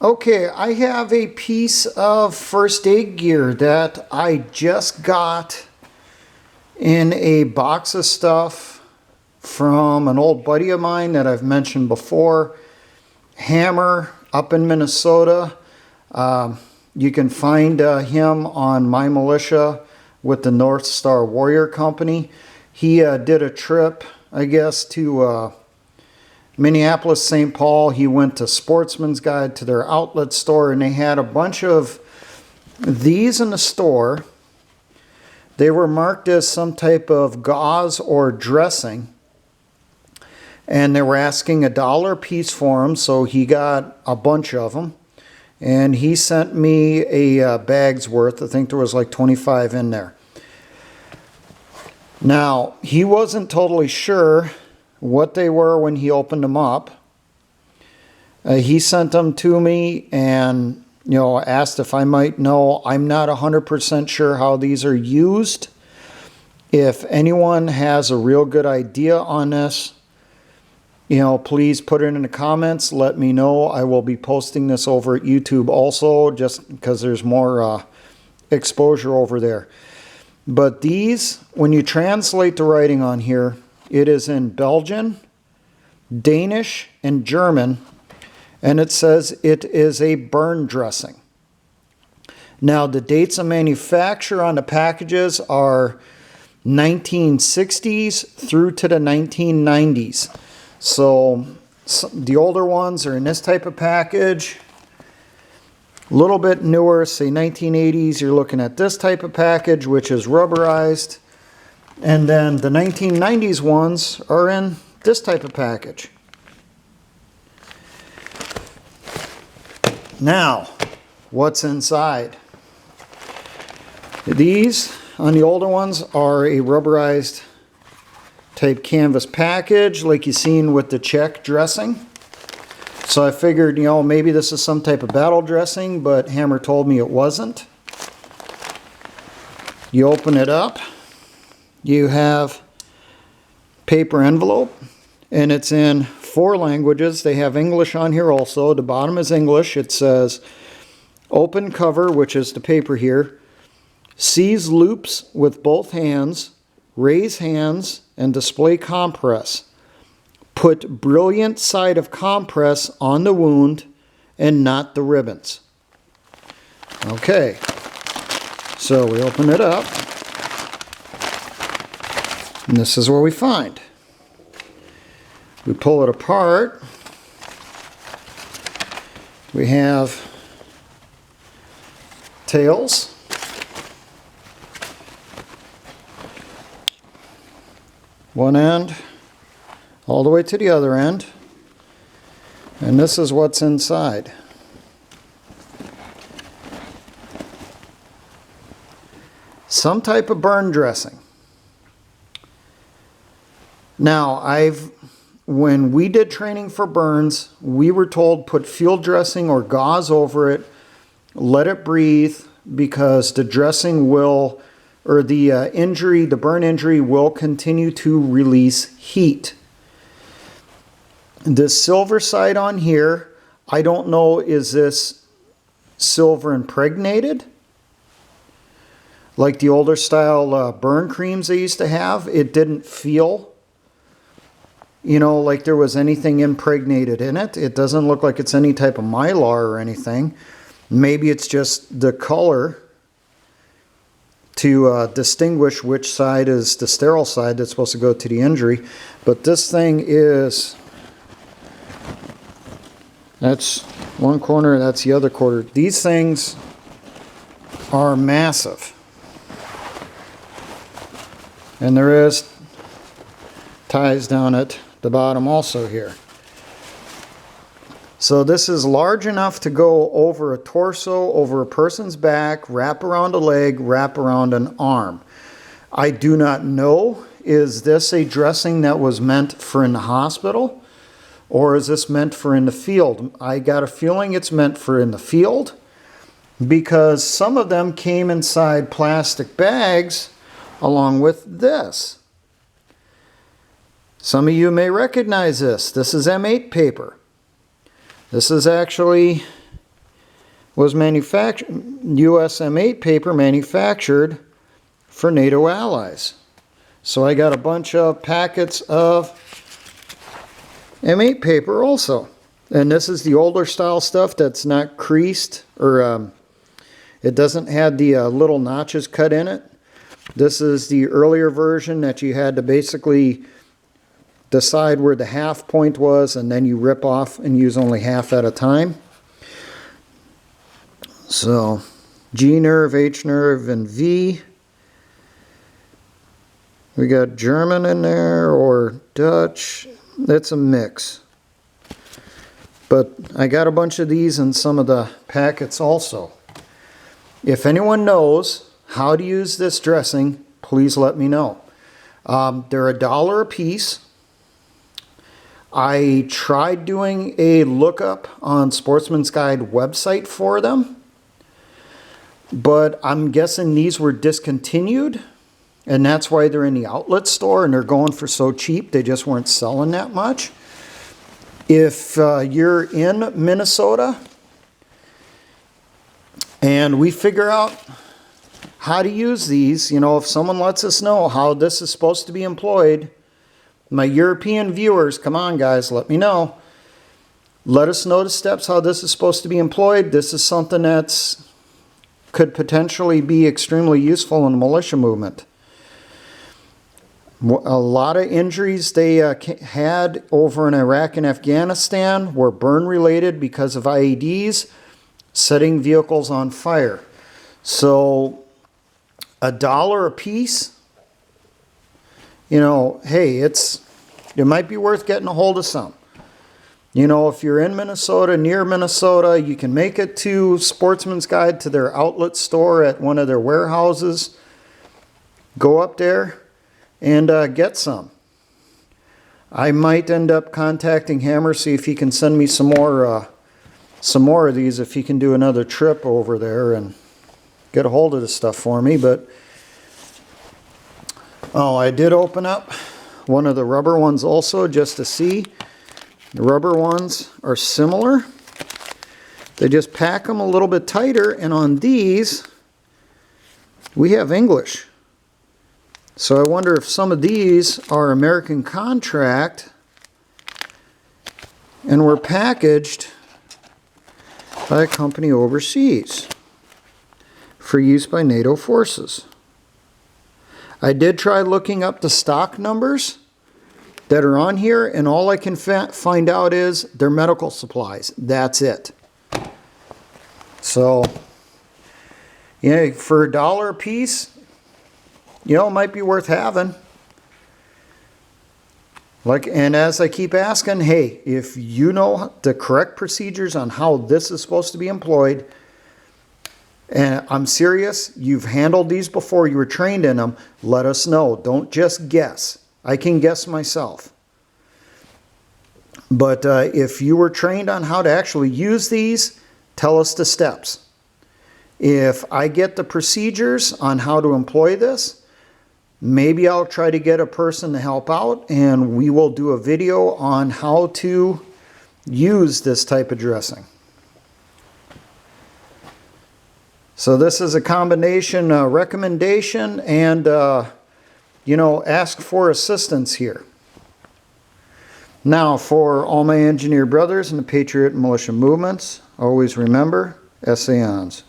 Okay, I have a piece of first aid gear that I just got in a box of stuff from an old buddy of mine that I've mentioned before, Hammer, up in Minnesota. You can find him on My Militia with the North Star Warrior Company. He did a trip, I guess, to Minneapolis, St. Paul. He went to Sportsman's Guide to their outlet store, and they had a bunch of these in the store. They were marked as some type of gauze or dressing, and they were asking $1 a piece for them, so he got a bunch of them, and he sent me a bag's worth. I think there was like 25 in there. Now, he wasn't totally sure what they were when he opened them up. He sent them to me and asked if I might know. I'm not 100% sure how these are used. If anyone has a real good idea on this, please put it in the comments. Let me know. I will be posting this over at YouTube also, just because there's more exposure over there. But these, when you translate the writing on here, it is in Belgian, Danish, and German, and it says it is a burn dressing. Now, the dates of manufacture on the packages are 1960s through to the 1990s. So the older ones are in this type of package. A little bit newer, say 1980s, you're looking at this type of package, which is rubberized. And then the 1990s ones are in this type of package. Now, what's inside? These, on the older ones, are a rubberized type canvas package like you've seen with the check dressing. So I figured, maybe this is some type of battle dressing, but Hammer told me it wasn't. You open it up. You have paper envelope, and it's in 4 languages. They have English on here also. The bottom is English. It says open cover, which is the paper here. Seize loops with both hands. Raise hands and display compress. Put brilliant side of compress on the wound and not the ribbons. Okay, so we open it up. And this is what we find. We pull it apart. We have tails. One end all the way to the other end. And this is what's inside. Some type of burn dressing. Now, when we did training for burns, we were told put field dressing or gauze over it, let it breathe, because the dressing will, or the injury, the burn injury will continue to release heat. This silver side on here, I don't know, is this silver impregnated? Like the older style burn creams they used to have, it didn't feel like there was anything impregnated in it. It doesn't look like it's any type of mylar or anything. Maybe it's just the color to distinguish which side is the sterile side that's supposed to go to the injury. But this thing is, that's one corner, that's the other corner. These things are massive. And there is ties down at the bottom also here. So this is large enough to go over a torso, over a person's back, wrap around a leg, wrap around an arm. I do not know, is this a dressing that was meant for in the hospital, or is this meant for in the field? I got a feeling it's meant for in the field, because some of them came inside plastic bags along with this. Some of you may recognize this. This is M8 paper. This is actually was manufactured, US M8 paper manufactured for NATO allies. So I got a bunch of packets of M8 paper also. And this is the older style stuff that's not creased, or it doesn't have the little notches cut in it. This is the earlier version that you had to basically decide where the half point was, and then you rip off and use only half at a time. So G nerve, H nerve, and V. We got German in there or Dutch. It's a mix. But I got a bunch of these in some of the packets also. If anyone knows how to use this dressing, please let me know. They're $1 a piece. I tried doing a lookup on Sportsman's Guide website for them, but I'm guessing these were discontinued, and that's why they're in the outlet store and they're going for so cheap. They just weren't selling that much. If you're in Minnesota and we figure out how to use these, you know, if someone lets us know how this is supposed to be employed, my European viewers, come on guys, let me know. Let us know the steps how this is supposed to be employed. This is something that's could potentially be extremely useful in the militia movement. A lot of injuries they had over in Iraq and Afghanistan were burn related because of IEDs setting vehicles on fire. So $1 a piece, you know, hey, it might be worth getting a hold of some. You know, if you're in Minnesota, near Minnesota, you can make it to Sportsman's Guide to their outlet store at one of their warehouses. Go up there and get some. I might end up contacting Hammer, see if he can send me some more of these, if he can do another trip over there and get a hold of this stuff for me. But oh, I did open up one of the rubber ones also just to see. The rubber ones are similar. They just pack them a little bit tighter, and on these we have English. So I wonder if some of these are American contract and were packaged by a company overseas for use by NATO forces. I did try looking up the stock numbers that are on here, and all I can find out is they're medical supplies. That's it. So, yeah, for $1 a piece, you know, it might be worth having. And as I keep asking, hey, if you know the correct procedures on how this is supposed to be employed, and I'm serious, you've handled these before, you were trained in them, let us know. Don't just guess. I can guess myself. But if you were trained on how to actually use these, tell us the steps. If I get the procedures on how to employ this, maybe I'll try to get a person to help out, and we will do a video on how to use this type of dressing. So this is a combination recommendation and, you know, ask for assistance here. Now, for all my engineer brothers in the Patriot and Militia movements, always remember, essayons.